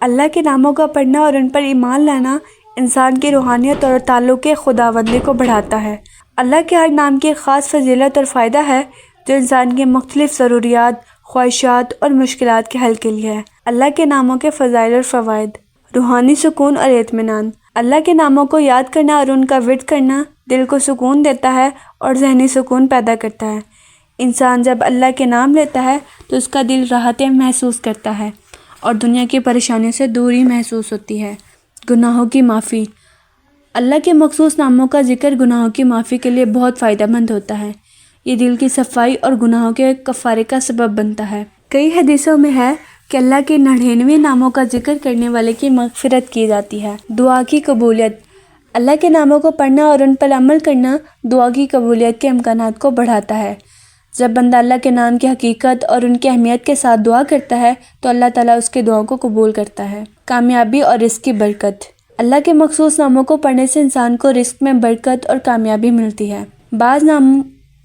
اللہ کے ناموں کا پڑھنا اور ان پر ایمان لانا انسان کی روحانیت اور تعلق خداوندی کو بڑھاتا ہے۔ اللہ کے ہر نام کی ایک خاص فضیلت اور فائدہ ہے جو انسان کی مختلف ضروریات، خواہشات اور مشکلات کے حل کے لیے ہے۔ اللہ کے ناموں کے فضائل اور فوائد: روحانی سکون اور اطمینان۔ اللہ کے ناموں کو یاد کرنا اور ان کا ورد کرنا دل کو سکون دیتا ہے اور ذہنی سکون پیدا کرتا ہے۔ انسان جب اللہ کے نام لیتا ہے تو اس کا دل راحتیں محسوس کرتا ہے اور دنیا کی پریشانیوں سے دوری محسوس ہوتی ہے۔ گناہوں کی معافی۔ اللہ کے مخصوص ناموں کا ذکر گناہوں کی معافی کے لیے بہت فائدہ مند ہوتا ہے۔ یہ دل کی صفائی اور گناہوں کے کفارے کا سبب بنتا ہے۔ کئی حدیثوں میں ہے کہ اللہ کے 99 ناموں کا ذکر کرنے والے کی مغفرت کی جاتی ہے۔ دعا کی قبولیت۔ اللہ کے ناموں کو پڑھنا اور ان پر عمل کرنا دعا کی قبولیت کے امکانات کو بڑھاتا ہے۔ جب بندہ اللہ کے نام کی حقیقت اور ان کی اہمیت کے ساتھ دعا کرتا ہے تو اللہ تعالیٰ اس کی دعاؤں کو قبول کرتا ہے۔ کامیابی اور رزق کی برکت۔ اللہ کے مخصوص ناموں کو پڑھنے سے انسان کو رزق میں برکت اور کامیابی ملتی ہے۔ بعض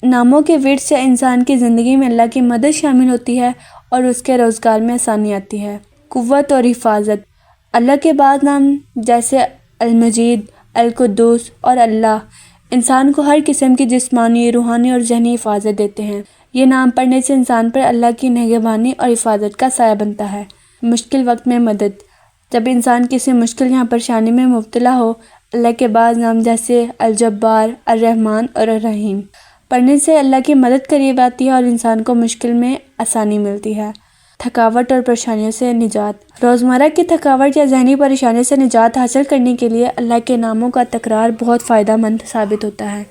ناموں کے ورد سے انسان کی زندگی میں اللہ کی مدد شامل ہوتی ہے اور اس کے روزگار میں آسانی آتی ہے۔ قوت اور حفاظت۔ اللہ کے بعض نام جیسے المجید، القدوس اور اللہ انسان کو ہر قسم کی جسمانی، روحانی اور ذہنی حفاظت دیتے ہیں۔ یہ نام پڑھنے سے انسان پر اللہ کی نگہبانی اور حفاظت کا سایہ بنتا ہے۔ مشکل وقت میں مدد۔ جب انسان کسی مشکل یا پریشانی میں مبتلا ہو، اللہ کے بعض نام جیسے الجبار، الرحمن اور الرحیم پڑھنے سے اللہ کی مدد قریب آتی ہے اور انسان کو مشکل میں آسانی ملتی ہے۔ تھکاوٹ اور پریشانیوں سے نجات۔ روزمرہ کی تھکاوٹ یا ذہنی پریشانیوں سے نجات حاصل کرنے کے لیے اللہ کے ناموں کا تکرار بہت فائدہ مند ثابت ہوتا ہے۔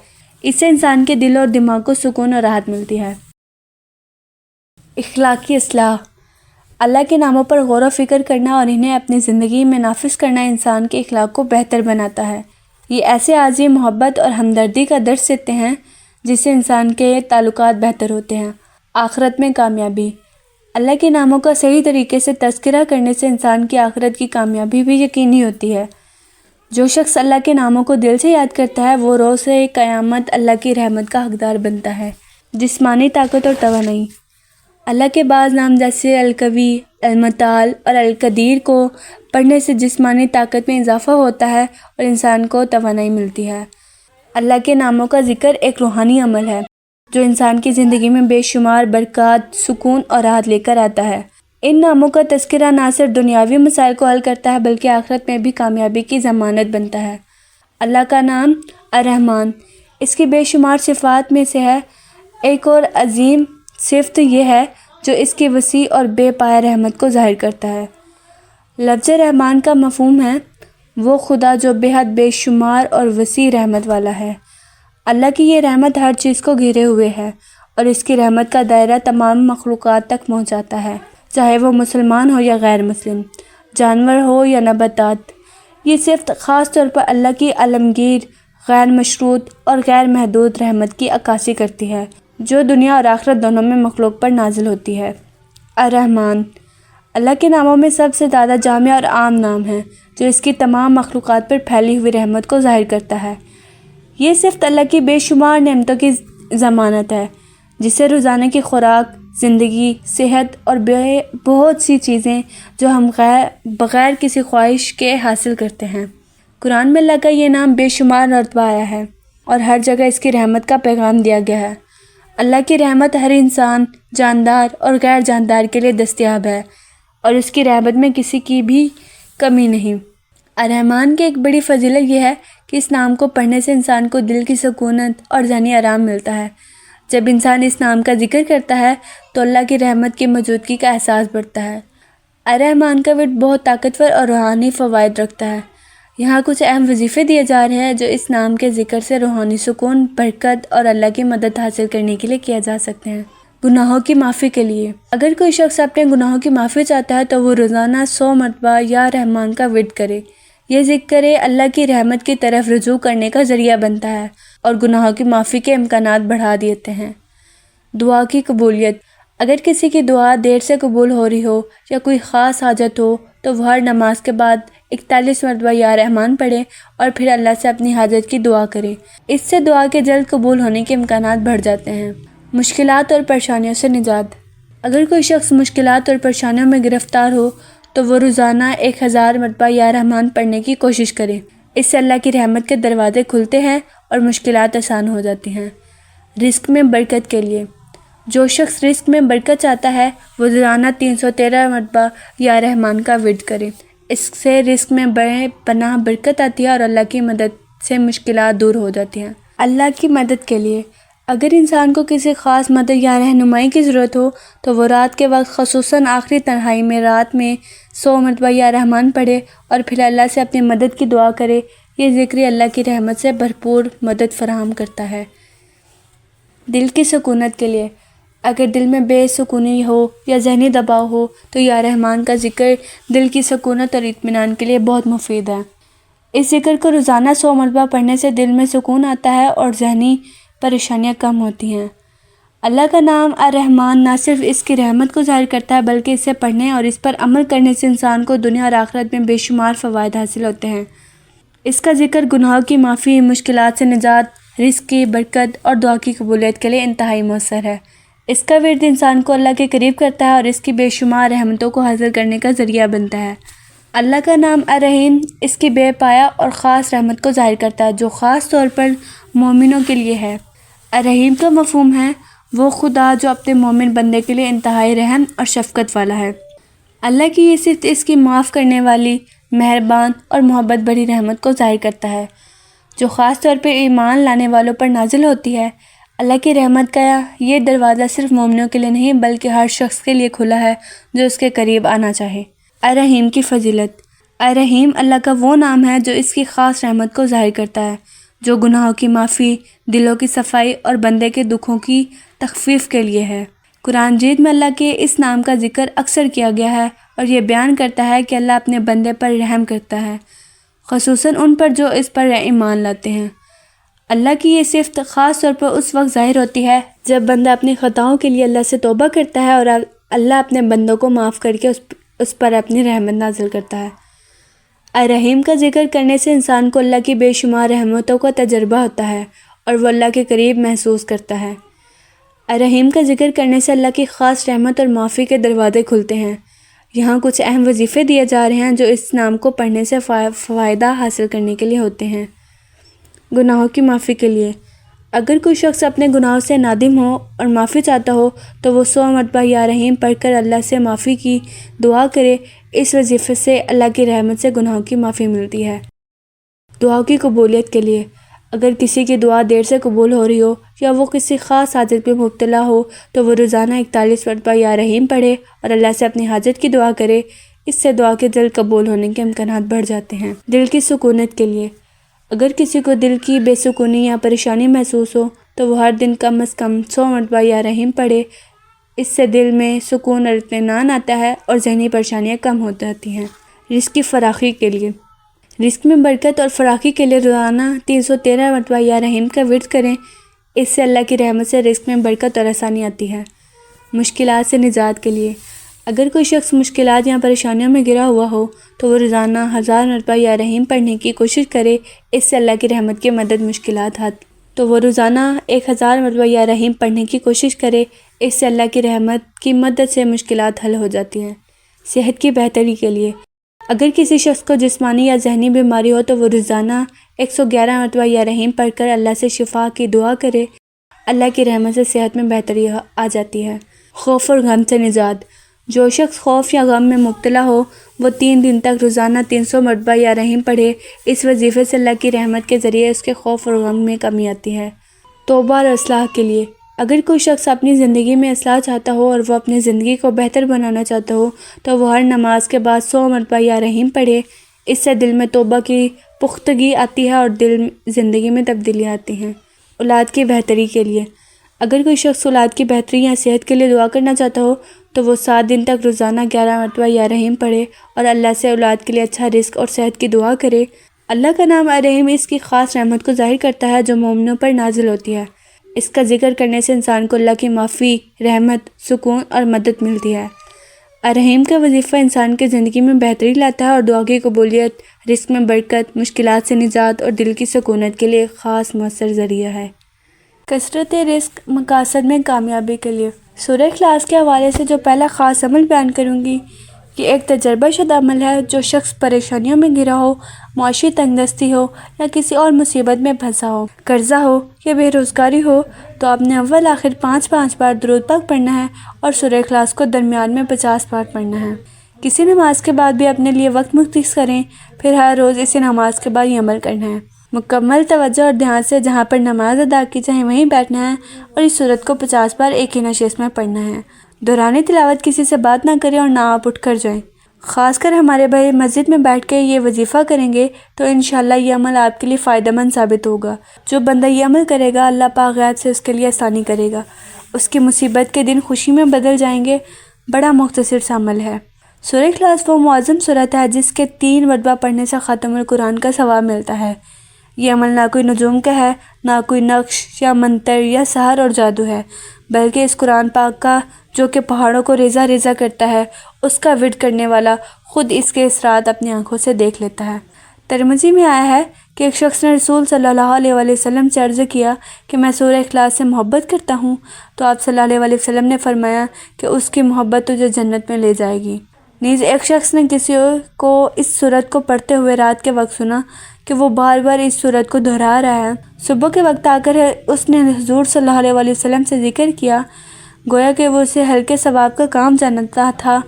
اس سے انسان کے دل اور دماغ کو سکون اور راحت ملتی ہے۔ اخلاقی اصلاح۔ اللہ کے ناموں پر غور و فکر کرنا اور انہیں اپنی زندگی میں نافذ کرنا انسان کے اخلاق کو بہتر بناتا ہے۔ یہ ایسے عظیم محبت اور ہمدردی کا درس دیتے ہیں جس سے انسان کے تعلقات بہتر ہوتے ہیں۔ آخرت میں کامیابی۔ اللہ کے ناموں کا صحیح طریقے سے تذکرہ کرنے سے انسان کی آخرت کی کامیابی بھی یقینی ہوتی ہے۔ جو شخص اللہ کے ناموں کو دل سے یاد کرتا ہے وہ روز قیامت اللہ کی رحمت کا حقدار بنتا ہے۔ جسمانی طاقت اور توانائی۔ اللہ کے بعض نام جیسے القوی، المتعال اور القدیر کو پڑھنے سے جسمانی طاقت میں اضافہ ہوتا ہے اور انسان کو توانائی ملتی ہے۔ اللہ کے ناموں کا ذکر ایک روحانی عمل ہے جو انسان کی زندگی میں بے شمار برکات، سکون اور راحت لے کر آتا ہے۔ ان ناموں کا تذکرہ نہ صرف دنیاوی مسائل کو حل کرتا ہے بلکہ آخرت میں بھی کامیابی کی ضمانت بنتا ہے۔ اللہ کا نام الرحمن اس کی بے شمار صفات میں سے ہے۔ ایک اور عظیم صفت یہ ہے جو اس کی وسیع اور بے پایہ رحمت کو ظاہر کرتا ہے۔ لفظ رحمان کا مفہوم ہے وہ خدا جو بے حد بے شمار اور وسیع رحمت والا ہے۔ اللہ کی یہ رحمت ہر چیز کو گھیرے ہوئے ہے اور اس کی رحمت کا دائرہ تمام مخلوقات تک پہنچاتا ہے، چاہے وہ مسلمان ہو یا غیر مسلم، جانور ہو یا نباتات۔ یہ صفت خاص طور پر اللہ کی عالمگیر، غیر مشروط اور غیر محدود رحمت کی عکاسی کرتی ہے جو دنیا اور آخرت دونوں میں مخلوق پر نازل ہوتی ہے۔ الرحمن اللہ کے ناموں میں سب سے زیادہ جامع اور عام نام ہے جو اس کی تمام مخلوقات پر پھیلی ہوئی رحمت کو ظاہر کرتا ہے۔ یہ صفت اللہ کی بے شمار نعمتوں کی ضمانت ہے جس سے روزانہ کی خوراک، زندگی، صحت اور بہت سی چیزیں جو ہم بغیر کسی خواہش کے حاصل کرتے ہیں۔ قرآن میں اللہ کا یہ نام بے شمار مرتبہ آیا ہے اور ہر جگہ اس کی رحمت کا پیغام دیا گیا ہے۔ اللہ کی رحمت ہر انسان، جاندار اور غیر جاندار کے لیے دستیاب ہے اور اس کی رحمت میں کسی کی بھی کمی نہیں۔ الرحمن کی ایک بڑی فضیلت یہ ہے کہ اس نام کو پڑھنے سے انسان کو دل کی سکونت اور ذہنی آرام ملتا ہے۔ جب انسان اس نام کا ذکر کرتا ہے تو اللہ کی رحمت کی موجودگی کا احساس بڑھتا ہے۔ الرحمن کا ورد بہت طاقتور اور روحانی فوائد رکھتا ہے۔ یہاں کچھ اہم وظیفے دیے جا رہے ہیں جو اس نام کے ذکر سے روحانی سکون، برکت اور اللہ کی مدد حاصل کرنے کے لیے کیا جا سکتے ہیں۔ گناہوں کی معافی کے لیے اگر کوئی شخص اپنے گناہوں کی معافی چاہتا ہے تو وہ روزانہ 100 مرتبہ یا رحمان کا ورد کرے۔ یہ ذکر اللہ کی رحمت کی طرف رجوع کرنے کا ذریعہ بنتا ہے اور گناہوں کی معافی کے امکانات بڑھا دیتے ہیں۔ دعا کی قبولیت اگر کسی کی دعا دیر سے قبول ہو رہی ہو یا کوئی خاص حاجت ہو تو وہ ہر نماز کے بعد 41 مرتبہ یا رحمان پڑھے اور پھر اللہ سے اپنی حاجت کی دعا کرے۔ اس سے دعا کے جلد قبول ہونے کے امکانات بڑھ جاتے ہیں۔ مشکلات اور پریشانیوں سے نجات اگر کوئی شخص مشکلات اور پریشانیوں میں گرفتار ہو تو وہ روزانہ 1000 مرتبہ یا رحمان پڑھنے کی کوشش کرے۔ اس سے اللہ کی رحمت کے دروازے کھلتے ہیں اور مشکلات آسان ہو جاتی ہیں۔ رزق میں برکت کے لیے، جو شخص رزق میں برکت چاہتا ہے وہ روزانہ 313 مرتبہ یا رحمان کا ورد کرے۔ اس سے رزق میں بے پناہ برکت آتی ہے اور اللہ کی مدد سے مشکلات دور ہو جاتی ہیں۔ اللہ کی مدد کے لیے، اگر انسان کو کسی خاص مدد یا رہنمائی کی ضرورت ہو تو وہ رات کے وقت خصوصاً آخری تنہائی میں رات میں 100 مرتبہ یا رحمان پڑھے اور پھر اللہ سے اپنی مدد کی دعا کرے۔ یہ ذکر اللہ کی رحمت سے بھرپور مدد فراہم کرتا ہے۔ دل کی سکونت کے لیے، اگر دل میں بے سکونی ہو یا ذہنی دباؤ ہو تو یا رحمان کا ذکر دل کی سکونت اور اطمینان کے لیے بہت مفید ہے۔ اس ذکر کو روزانہ 100 مرتبہ پڑھنے سے دل میں سکون آتا ہے اور ذہنی پریشانیاں کم ہوتی ہیں۔ اللہ کا نام الرحمن نہ صرف اس کی رحمت کو ظاہر کرتا ہے بلکہ اسے پڑھنے اور اس پر عمل کرنے سے انسان کو دنیا اور آخرت میں بے شمار فوائد حاصل ہوتے ہیں۔ اس کا ذکر گناہوں کی معافی، مشکلات سے نجات، رزق کی برکت اور دعا کی قبولیت کے لیے انتہائی مؤثر ہے۔ اس کا ورد انسان کو اللہ کے قریب کرتا ہے اور اس کی بے شمار رحمتوں کو حاصل کرنے کا ذریعہ بنتا ہے۔ اللہ کا نام الرحیم اس کی بے پایا اور خاص رحمت کو ظاہر کرتا ہے جو خاص طور پر مومنوں کے لیے ہے۔ الرحیم کا مفہوم ہے وہ خدا جو اپنے مومن بندے کے لیے انتہائی رحم اور شفقت والا ہے۔ اللہ کی یہ صفت اس کی معاف کرنے والی، مہربان اور محبت بھری رحمت کو ظاہر کرتا ہے جو خاص طور پر ایمان لانے والوں پر نازل ہوتی ہے۔ اللہ کی رحمت کا یہ دروازہ صرف مومنوں کے لیے نہیں بلکہ ہر شخص کے لیے کھلا ہے جو اس کے قریب آنا چاہے۔ الرحیم کی فضیلت، الرحیم اللہ کا وہ نام ہے جو اس کی خاص رحمت کو ظاہر کرتا ہے، جو گناہوں کی معافی، دلوں کی صفائی اور بندے کے دکھوں کی تخفیف کے لیے ہے۔ قرآن مجید میں اللہ کے اس نام کا ذکر اکثر کیا گیا ہے اور یہ بیان کرتا ہے کہ اللہ اپنے بندے پر رحم کرتا ہے، خصوصاً ان پر جو اس پر ایمان لاتے ہیں۔ اللہ کی یہ صفت خاص طور پر اس وقت ظاہر ہوتی ہے جب بندہ اپنی خطاؤں کے لیے اللہ سے توبہ کرتا ہے اور اللہ اپنے بندوں کو معاف کر کے اس پر اپنی رحمت نازل کرتا ہے۔ الرحیم کا ذکر کرنے سے انسان کو اللہ کی بے شمار رحمتوں کا تجربہ ہوتا ہے اور وہ اللہ کے قریب محسوس کرتا ہے۔ الرحیم کا ذکر کرنے سے اللہ کی خاص رحمت اور معافی کے دروازے کھلتے ہیں۔ یہاں کچھ اہم وظیفے دیے جا رہے ہیں جو اس نام کو پڑھنے سے فائدہ حاصل کرنے کے لیے ہوتے ہیں۔ گناہوں کی معافی کے لیے، اگر کوئی شخص اپنے گناہوں سے نادم ہو اور معافی چاہتا ہو تو وہ 100 مرتبہ یا رحیم پڑھ کر اللہ سے معافی کی دعا کرے۔ اس وظیفے سے اللہ کی رحمت سے گناہوں کی معافی ملتی ہے۔ دعا کی قبولیت کے لیے، اگر کسی کی دعا دیر سے قبول ہو رہی ہو یا وہ کسی خاص حاجت میں مبتلا ہو تو وہ روزانہ 41 مرتبہ یا رحیم پڑھے اور اللہ سے اپنی حاجت کی دعا کرے۔ اس سے دعا کے جلد قبول ہونے کے امکانات بڑھ جاتے ہیں۔ دل کی سکونت کے لیے، اگر کسی کو دل کی بے سکونی یا پریشانی محسوس ہو تو وہ ہر دن کم از کم 100 مرتبہ یا رحیم پڑھے۔ اس سے دل میں سکون اور اطمینان آتا ہے اور ذہنی پریشانیاں کم ہو جاتی ہیں۔ رزق کی فراخی کے لیے، رزق میں برکت اور فراخی کے لیے روزانہ 313 مرتبہ یا رحیم کا ورد کریں۔ اس سے اللہ کی رحمت سے رزق میں برکت اور آسانی آتی ہے۔ مشکلات سے نجات کے لیے، اگر کوئی شخص مشکلات یا پریشانیوں میں گرا ہوا ہو تو وہ روزانہ 1000 مرتبہ یا رحیم پڑھنے کی کوشش کرے۔ اس سے اللہ کی رحمت کی مدد مشکلات تو وہ روزانہ 1000 مرتبہ یا رحیم پڑھنے کی کوشش کرے۔ اس سے اللہ کی رحمت کی مدد سے مشکلات حل ہو جاتی ہیں۔ صحت کی بہتری کے لیے، اگر کسی شخص کو جسمانی یا ذہنی بیماری ہو تو وہ روزانہ 111 مرتبہ یا رحیم پڑھ کر اللہ سے شفا کی دعا کرے۔ اللہ کی رحمت سے صحت میں بہتری آ جاتی ہے۔ خوف اور غم سے نجات، جو شخص خوف یا غم میں مبتلا ہو وہ 3 دن تک روزانہ 300 مرتبہ یا رحیم پڑھے۔ اس وظیفے سے اللہ کی رحمت کے ذریعے اس کے خوف اور غم میں کمی آتی ہے۔ توبہ اور اصلاح کے لیے، اگر کوئی شخص اپنی زندگی میں اصلاح چاہتا ہو اور وہ اپنی زندگی کو بہتر بنانا چاہتا ہو تو وہ ہر نماز کے بعد 100 مرتبہ یا رحیم پڑھے۔ اس سے دل میں توبہ کی پختگی آتی ہے اور زندگی میں تبدیلیاں آتی ہیں۔ اولاد کی بہتری کے لیے، اگر کوئی شخص اولاد کی بہتری یا صحت کے لیے دعا کرنا چاہتا ہو تو وہ 7 دن تک روزانہ 11 مرتبہ یا رحیم پڑھے اور اللہ سے اولاد کے لیے اچھا رزق اور صحت کی دعا کرے۔ اللہ کا نام الرحیم اس کی خاص رحمت کو ظاہر کرتا ہے جو مومنوں پر نازل ہوتی ہے۔ اس کا ذکر کرنے سے انسان کو اللہ کی معافی، رحمت، سکون اور مدد ملتی ہے۔ الرحیم کا وظیفہ انسان کی زندگی میں بہتری لاتا ہے اور دعا کی قبولیت، رزق میں برکت، مشکلات سے نجات اور دل کی سکونت کے لیے ایک خاص مؤثر ذریعہ ہے۔ کثرت رزق مقاصد میں کامیابی کے لیے، سورہ اخلاص کے حوالے سے جو پہلا خاص عمل بیان کروں گی یہ ایک تجربہ شدہ عمل ہے۔ جو شخص پریشانیوں میں گھرا ہو، معاشی تنگ دستی ہو یا کسی اور مصیبت میں پھنسا ہو، قرضہ ہو یا بے روزگاری ہو، تو آپ نے اول آخر 5 بار درود پاک پڑھنا ہے اور سورہ اخلاص کو درمیان میں 50 بار پڑھنا ہے۔ کسی نماز کے بعد بھی اپنے لیے وقت مختص کریں، پھر ہر روز اسی نماز کے بعد یہ عمل کرنا ہے۔ مکمل توجہ اور دھیان سے جہاں پر نماز ادا کی جائے وہیں بیٹھنا ہے اور اس سورت کو 50 بار ایک ہی نشست میں پڑھنا ہے۔ دوران تلاوت کسی سے بات نہ کریں اور نہ آپ اٹھ کر جائیں۔ خاص کر ہمارے بھائی مسجد میں بیٹھ کے یہ وظیفہ کریں گے تو انشاءاللہ یہ عمل آپ کے لیے فائدہ مند ثابت ہوگا۔ جو بندہ یہ عمل کرے گا، اللہ پاک غیب سے اس کے لیے آسانی کرے گا، اس کی مصیبت کے دن خوشی میں بدل جائیں گے۔ بڑا مختصر سا عمل ہے۔ سورہ اخلاص وہ معظم سورت ہے جس کے 3 مرتبہ پڑھنے سے ختم القرآن کا ثواب ملتا ہے۔ یہ عمل نہ کوئی نجوم کا ہے، نہ کوئی نقش یا منتر یا سحر اور جادو ہے، بلکہ اس قرآن پاک کا جو کہ پہاڑوں کو ریزہ ریزہ کرتا ہے، اس کا ورد کرنے والا خود اس کے اثرات اپنی آنکھوں سے دیکھ لیتا ہے۔ ترمذی میں آیا ہے کہ ایک شخص نے رسول صلی اللہ علیہ وسلم سے عرض کیا کہ میں سورہ اخلاص سے محبت کرتا ہوں، تو آپ صلی اللہ علیہ وسلم نے فرمایا کہ اس کی محبت تجھے جنت میں لے جائے گی۔ نیز ایک شخص نے کسی کو اس سورت کو پڑھتے ہوئے رات کے وقت سنا کہ وہ بار بار اس سورت کو دہرا رہا ہے۔ صبح کے وقت آ کر اس نے حضور صلی اللہ علیہ وسلم سے ذکر کیا، گویا کہ وہ اسے ہلکے ثواب کا کام جانتا تھا۔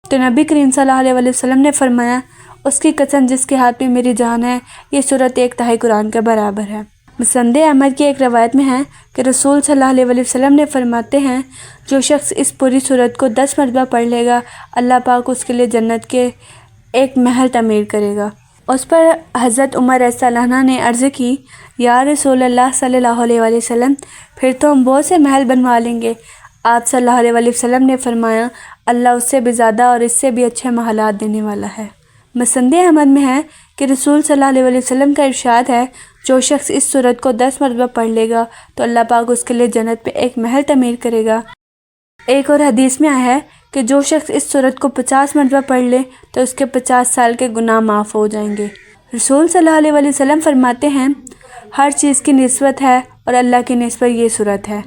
تو نبی کریم صلی اللہ علیہ وسلم نے فرمایا، اس کی قسم جس کے ہاتھ میں میری جان ہے، یہ سورت 1/3 قرآن کے برابر ہے۔ مسند احمد کی ایک روایت میں ہے کہ رسول صلی اللہ علیہ وسلم نے فرماتے ہیں، جو شخص اس پوری سورت کو 10 مرتبہ پڑھ لے گا، اللہ پاک اس کے لیے جنت کے ایک محل تعمیر کرے گا۔ اس پر حضرت عمر رضی اللہ عنہ نے عرض کی، یا رسول اللہ صلی اللہ علیہ وسلم، پھر تو ہم بہت سے محل بنوا لیں گے۔ آپ صلی اللہ علیہ وسلم نے فرمایا، اللہ اس سے بھی زیادہ اور اس سے بھی اچھے محلات دینے والا ہے۔ مسند احمد میں ہے کہ رسول صلی اللہ علیہ وسلم کا ارشاد ہے، جو شخص اس سورت کو 10 مرتبہ پڑھ لے گا تو اللہ پاک اس کے لیے جنت پہ ایک محل تعمیر کرے گا۔ ایک اور حدیث میں آیا ہے کہ جو شخص اس سورت کو 50 مرتبہ پڑھ لے تو اس کے 50 سال کے گناہ معاف ہو جائیں گے۔ رسول صلی اللہ علیہ وسلم فرماتے ہیں، ہر چیز کی نسبت ہے اور اللہ کی نسبت یہ سورت ہے۔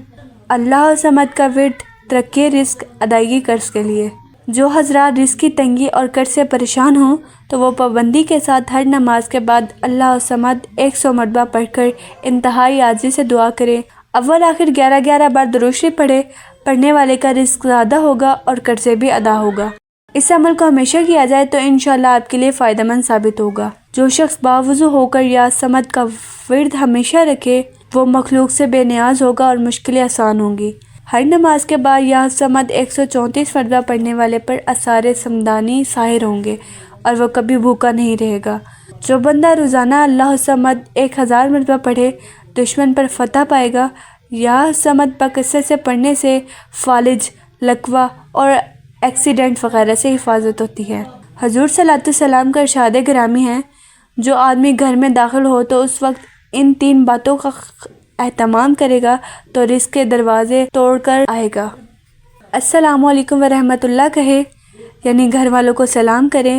اللہ صمد کا ورد، ترقی رزق، ادائیگی قرض کے لیے۔ جو حضرات رزق کی تنگی اور قرض سے پریشان ہوں تو وہ پابندی کے ساتھ ہر نماز کے بعد اللہ صمد 100 مرتبہ پڑھ کر انتہائی عاجزی سے دعا کرے۔ اول آخر 11 بار درود شریف پڑھے، پڑھنے والے کا رزق زیادہ ہوگا اور قرضے بھی ادا ہوگا۔ اس عمل کو ہمیشہ کیا جائے تو انشاءاللہ آپ کے لیے فائدہ مند ثابت ہوگا۔ جو شخص باوضو ہو کر یا صمد کا ورد ہمیشہ رکھے، وہ مخلوق سے بے نیاز ہوگا اور مشکلیں آسان ہوں گی۔ ہر نماز کے بعد یا صمد 134 مرتبہ پڑھنے والے پر اثار سمدانی ظاہر ہوں گے اور وہ کبھی بھوکا نہیں رہے گا۔ جو بندہ روزانہ اللہ صمد 1000 مرتبہ پڑھے، دشمن پر فتح پائے گا۔ یا صمد بکثرت سے پڑھنے سے فالج، لقوہ اور ایکسیڈنٹ وغیرہ سے حفاظت ہوتی ہے۔ حضور صلی اللہ علیہ وسلم کا ارشاد گرامی ہے، جو آدمی گھر میں داخل ہو تو اس وقت ان 3 باتوں کا اہتمام کرے گا تو رزق کے دروازے توڑ کر آئے گا۔ السلام علیکم ورحمۃ اللہ کہے، یعنی گھر والوں کو سلام کرے،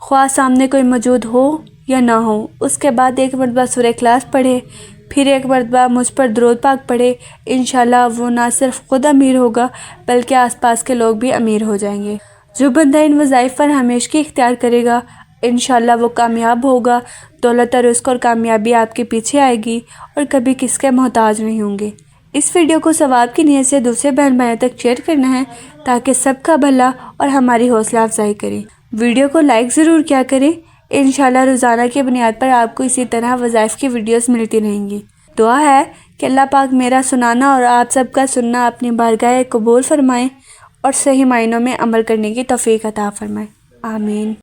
خواہ سامنے کوئی موجود ہو یا نہ ہو۔ اس کے بعد 1 مرتبہ سورہ اخلاص پڑھے، پھر 1 مرتبہ مجھ پر درود پاک پڑھے۔ انشاءاللہ وہ نہ صرف خود امیر ہوگا بلکہ آس پاس کے لوگ بھی امیر ہو جائیں گے۔ جو بندہ ان وظائف پر ہمیشگی اختیار کرے گا، انشاءاللہ وہ کامیاب ہوگا۔ دولت اور رزق اور کامیابی آپ کے پیچھے آئے گی اور کبھی کس کے محتاج نہیں ہوں گے۔ اس ویڈیو کو ثواب کی نیت سے دوسرے بہن بھائیوں تک شیئر کرنا ہے تاکہ سب کا بھلا اور ہماری حوصلہ افزائی کریں۔ ویڈیو کو لائک ضرور کیا کریں۔ انشاءاللہ روزانہ کی بنیاد پر آپ کو اسی طرح وظائف کی ویڈیوز ملتی رہیں گی۔ دعا ہے کہ اللہ پاک میرا سنانا اور آپ سب کا سننا اپنی بارگاہ قبول فرمائیں اور صحیح معنوں میں عمل کرنے کی توفیق عطا فرمائیں۔ آمین۔